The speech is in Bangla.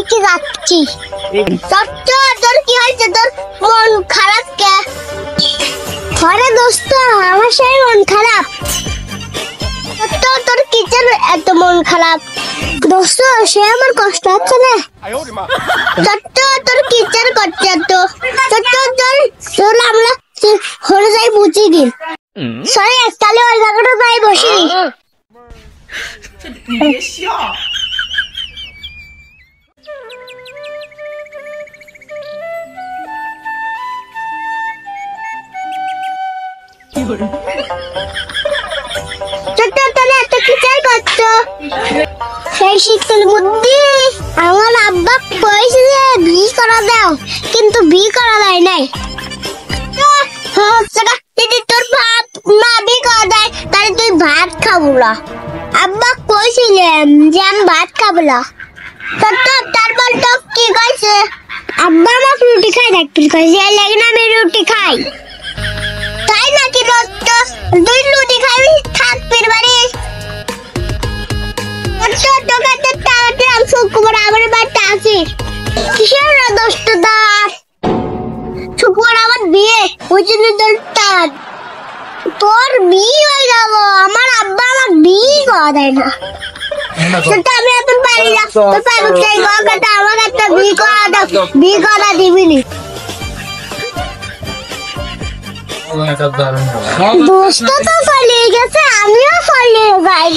কি যাচ্ছি। তোর কি হয়েছে? তোর মন খারাপ কে? আরে দোস্ত, আমার সেই মন খারাপ। তোর কিসের এত মন খারাপ? দোস্ত, সে আমার কষ্ট হচ্ছে না। তোর কিসের করছে তো? তোর আমরা হলে যাই বুঝি গিল। সরি, তাহলে ওই জায়গাটা যাই বসি। সেই শীতল বুদ্ধি আমার আব্বা কইছে যে বিয়ে করা দাও, কিন্তু বিয়ে করা দেয় নাই। যদি তোর ভাত না বিয়ে করা দেয় তাহলে তুই ভাত খাবো না। আব্বা কইছিলেন যে আমি ভাত খাবো না। তারপর তো কি কইছে? আব্বা আমার রুটি খাই থাকতে কইছে, এই লাগে না আমি রুটি খাই। তাই নাকি দোস্ত? তুই রুটি খাবি থাকবি বাড়ি? শুক্রবার আমার বাড়িতে আসিস। কিসের দোস্ত দাস? শুক্রবার আমার বিয়ে, ওই জন্য তোর বিয়ে হয়ে গেল। আমার আব্বা আমার বিয়ে করা দেয় না। আমি এখন পারি না। আমার একটা বিয়ে করা দাও, বিয়ে করা দিবিনি। দোস্ত তো চলে গেছে, আমিও চলে যাই।